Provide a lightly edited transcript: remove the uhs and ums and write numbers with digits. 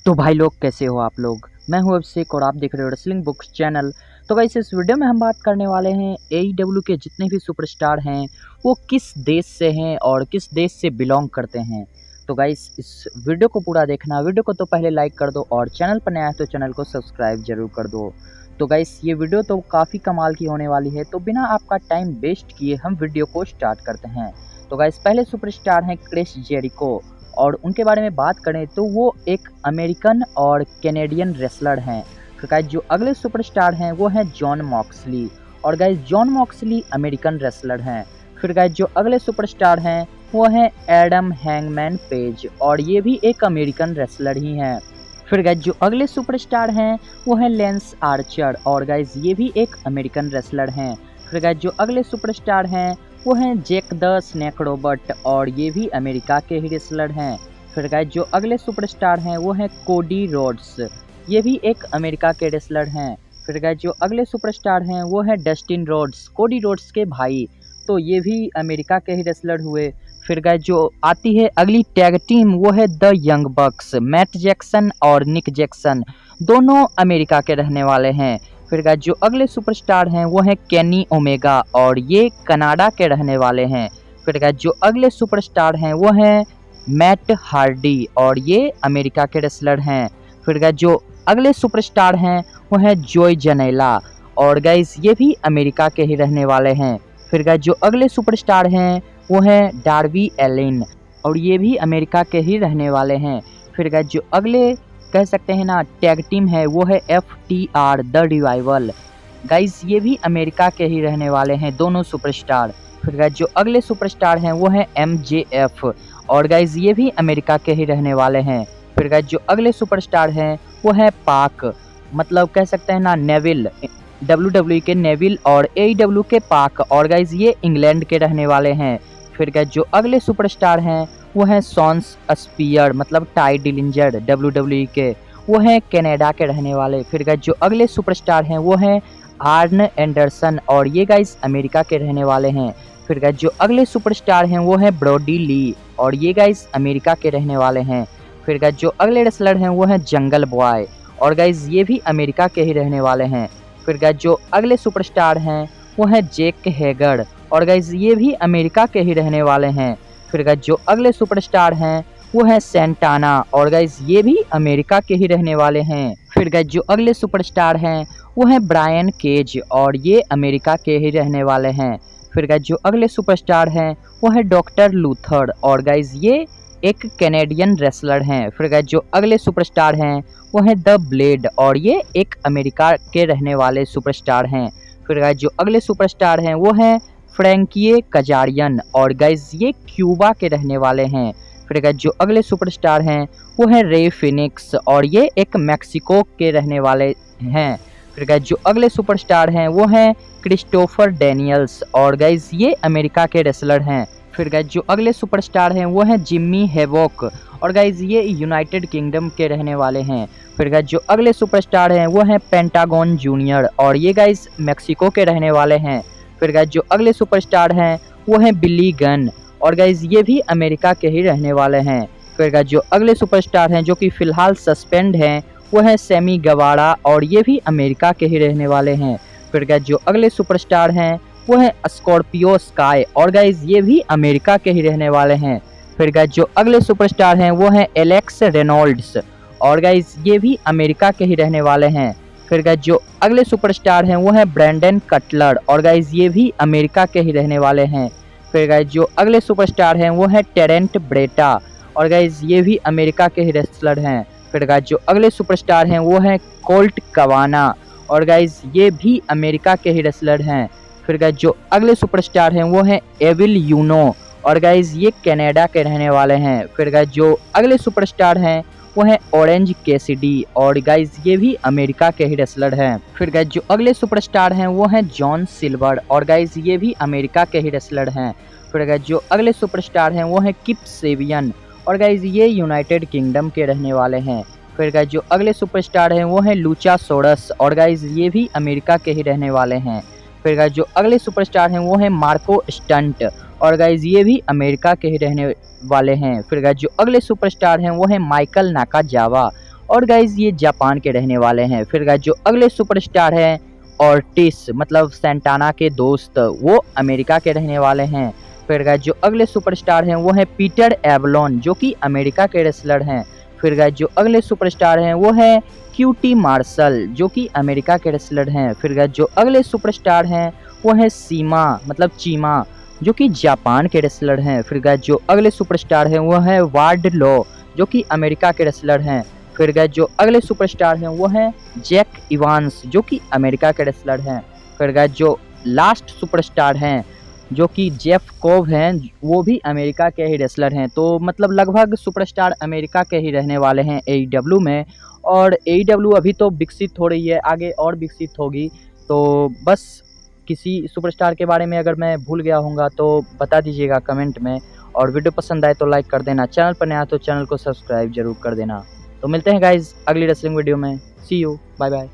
तो भाई लोग कैसे हो आप लोग। मैं हूं अभिषेक और आप देख रहे हो रेसलिंग बुक्स चैनल। तो गाइस इस वीडियो में हम बात करने वाले हैं AEW के जितने भी सुपरस्टार हैं वो किस देश से हैं और किस देश से बिलोंग करते हैं। तो गाइस इस वीडियो को पूरा देखना। वीडियो को तो पहले लाइक कर दो और चैनल पर नया है तो चैनल को सब्सक्राइब जरूर कर दो। तो गाइस ये वीडियो तो काफ़ी कमाल की होने वाली है, तो बिना आपका टाइम वेस्ट किए हम वीडियो को स्टार्ट करते हैं। तो गाइस पहले सुपरस्टार हैं क्रिस जेरिको और उनके बारे में बात करें तो वो एक अमेरिकन और कैनेडियन रेसलर हैं। फिर गाइस जो अगले सुपरस्टार हैं वो हैं जॉन मॉक्सली और guys John Moxley American wrestler हैं। फिर गाइस जो अगले सुपरस्टार हैं वो हैं एडम हैंगमैन पेज और ये भी एक अमेरिकन रेसलर ही हैं। फिर गाइस जो अगले सुपरस्टार हैं वो हैं लेंस आर्चर और गाइस ये भी एक अमेरिकन रेसलर हैं। फिर गाइस जो अगले सुपरस्टार हैं वो हैं जैक द स्नैक रॉबर्ट और ये भी अमेरिका के ही रेसलर हैं। फिर गाइस जो अगले सुपरस्टार हैं वो हैं कोडी रोड्स, ये भी एक अमेरिका के रेसलर हैं। फिर गाइस जो अगले सुपरस्टार हैं वो हैं डस्टिन रोड्स, कोडी रोड्स के भाई, तो ये भी अमेरिका के ही रेसलर हुए। फिर गाइस जो आती है अगली टैग टीम वो है the Young Bucks, Matt Jackson और निक जैक्सन, दोनों अमेरिका के रहने वाले हैं। फिर गाइस जो अगले सुपरस्टार हैं वो हैं केनी ओमेगा और ये कनाडा के रहने वाले हैं। फिर गाइस जो अगले सुपरस्टार हैं वो हैं मैट हार्डी और ये अमेरिका के रेसलर हैं। फिर गाइस जो अगले सुपरस्टार हैं वो हैं जोय जनेला और गाइस ये भी अमेरिका के ही रहने वाले हैं। फिर गाइस जो अगले सुपरस्टार हैं वो हैं डार्बी एलिन और ये भी अमेरिका के ही रहने वाले हैं। फिर गाइस जो अगले कह सकते हैं ना टैग टीम है वो है FTR द रिवाइवल, गाइस ये भी अमेरिका के ही रहने वाले हैं दोनों सुपरस्टार। फिर गाइस जो अगले सुपरस्टार हैं वो है MJF और गाइस ये भी अमेरिका के ही रहने वाले हैं। फिर गाइस जो अगले सुपरस्टार हैं वो है पाक, मतलब कह सकते हैं ना नेविल, WWE के नेविल और AEW के पाक और गाइस ये इंग्लैंड के रहने वाले हैं। फिर गाइस जो अगले सुपरस्टार हैं वो हैं सॉन्स स्पीयर, मतलब टाई डिलिंजर WWE के, वो हैं कनाडा के रहने वाले। फिर गाइस जो अगले सुपरस्टार हैं वो हैं आर्न एंडरसन और ये गाइस अमेरिका के रहने वाले हैं। फिर गाइस जो अगले सुपरस्टार हैं वो हैं ब्रॉडी ली और ये गाइस अमेरिका के रहने वाले हैं। फिर गाइस जो अगले रेसलर हैं वो हैं जंगल बॉय और गाइस ये भी अमेरिका के ही रहने वाले हैं। फिर गाइस जो अगले सुपरस्टार हैं वो हैं जैक हेगर और गाइस ये भी अमेरिका के ही रहने वाले हैं। फिर गाइस जो अगले सुपरस्टार हैं वो है सेंटाना और गाइस ये भी अमेरिका के ही रहने वाले हैं। फिर गाइस जो अगले सुपरस्टार हैं वो है ब्रायन केज और ये अमेरिका के ही रहने वाले हैं। फिर गाइस जो अगले सुपरस्टार हैं वो है डॉक्टर लूथर और गाइस ये एक कैनेडियन रेसलर हैं। फिर गाइस जो अगले सुपरस्टार हैं वो है द ब्लेड और ये एक अमेरिका के रहने वाले सुपरस्टार हैं। फिर गाइस जो अगले सुपरस्टार हैं वो हैं फ्रैंकिए कजारियन और गाइस ये क्यूबा के रहने वाले हैं। फिर गाइस जो अगले सुपरस्टार हैं वो है रे फिनिक्स और ये एक मैक्सिको के रहने वाले हैं। फिर गाइस जो अगले सुपरस्टार हैं वो हैं क्रिस्टोफर डैनियल्स और गाइस ये अमेरिका के रेसलर हैं। फिर गाइस जो अगले सुपरस्टार हैं वो हैं जिम्मी हेवोक और गाइस ये यूनाइटेड किंगडम के रहने वाले हैं। फिर गाइस जो अगले सुपरस्टार हैं वो हैं पेंटागन जूनियर और ये गाइस मैक्सिको के रहने वाले हैं। फिर गाइस जो अगले सुपरस्टार हैं वो हैं बिली गन और गाइस ये भी अमेरिका के ही रहने वाले हैं। फिर गाइस जो अगले सुपरस्टार हैं जो कि फिलहाल सस्पेंड हैं वो हैं सैमी गवाड़ा और ये भी अमेरिका के ही रहने वाले हैं। फिर गाइस जो अगले सुपरस्टार हैं वो हैं स्कॉर्पियो स्काई और गाइस ये भी अमेरिका के ही रहने वाले हैं। फिर गाइस जो अगले सुपरस्टार हैं वो हैं एलेक्स रेनॉल्ड्स और गाइस ये भी अमेरिका के ही रहने वाले हैं। फिर गाइस जो अगले सुपरस्टार हैं वो हैं ब्रैंडन कटलर और गाइस ये भी अमेरिका के ही रहने वाले हैं। फिर गाइस जो अगले सुपरस्टार हैं वो हैं टेरेंट ब्रेटा और गाइस ये भी अमेरिका के ही रेसलर हैं। फिर गाइस जो अगले सुपरस्टार हैं वो हैं कोल्ट कवाना और गाइस ये भी अमेरिका के ही रेसलर हैं। फिर गाइस जो अगले सुपरस्टार हैं वो हैं एविल यूनो और गाइस ये कनाडा के रहने वाले हैं। फिर गाइस जो अगले सुपरस्टार हैं वो है ऑरेंज कैसिडी और गाइस ये भी अमेरिका के ही रेसलर हैं। फिर गाइस जो अगले सुपरस्टार हैं वो हैं जॉन सिल्वर और गाइस ये भी अमेरिका के ही रेसलर हैं। फिर गाइस जो अगले सुपरस्टार हैं वो हैं किप सेवियन और गाइस ये यूनाइटेड किंगडम के रहने वाले हैं। फिर गाइस जो अगले सुपरस्टार हैं वो हैं लूचासोरस और गाइस ये भी अमेरिका के ही रहने वाले हैं। फिर गाइस जो अगले सुपरस्टार हैं वो हैं मार्को स्टंट और गाइज ये भी अमेरिका के ही रहने वाले हैं। फिर गाइज जो अगले सुपरस्टार हैं वो हैं माइकल नाकाजावा और गाइज ये जापान के रहने वाले हैं। फिर गाइज जो अगले सुपरस्टार हैं ऑर्टिस मतलब सेंटाना के दोस्त, वो अमेरिका के रहने वाले हैं। फिर गाइज जो अगले सुपरस्टार हैं वो हैं पीटर एवलॉन जो कि अमेरिका के रेसलर हैं। फिर गाइज जो अगले सुपरस्टार हैं वो है क्यूटी मार्शल जो कि अमेरिका के रेसलर हैं। फिर गाइज जो अगले सुपरस्टार हैं वो है सीमा मतलब चीमा जो कि जापान के रेसलर हैं। फिर गाइज जो अगले सुपरस्टार हैं वो है वार्ड लॉ जो कि अमेरिका के रेसलर हैं। फिर गाइज जो अगले सुपरस्टार हैं वो हैं जैक इवांस जो कि अमेरिका के रेसलर हैं। फिर गाइज जो लास्ट सुपरस्टार हैं जो कि जेफ कोव हैं, वो भी अमेरिका के ही रेसलर हैं। तो मतलब लगभग सुपरस्टार अमेरिका के ही रहने वाले हैं AEW में। और AEW अभी तो विकसित हो रही है, आगे और विकसित होगी। तो बस किसी सुपरस्टार के बारे में अगर मैं भूल गया होऊंगा तो बता दीजिएगा कमेंट में। और वीडियो पसंद आए तो लाइक कर देना, चैनल पर नया तो चैनल को सब्सक्राइब जरूर कर देना। तो मिलते हैं गाइज अगली रेसलिंग वीडियो में। सी यू, बाय बाय।